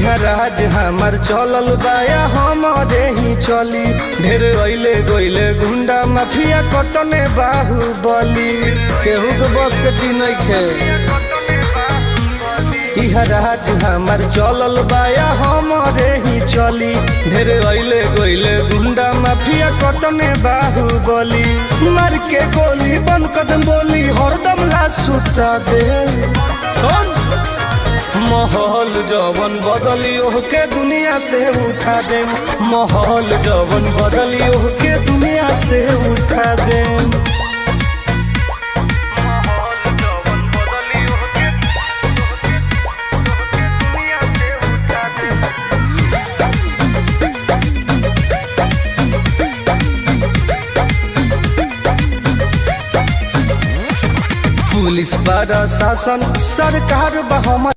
इहाँ राज हमार चलल बाया हमारे ही चली। ढेर अइले गइले गुंडा माफिया कतने बाहुबली, केहू के बस के चीज नइखे। इहाँ राज हमार चलल बाया हमारे ही चली। ढेर अइले गइले गुंडा माफिया कतने बाहुबली, मार के गोली बन कदम बोली हरदम ला सुता दे। माहौल जवन बदली ओहके दुनिया से उठा दे। माहौल जवन बदली ओहके दुनिया से उठा दे। पुलिस प्रशासन सरकार बा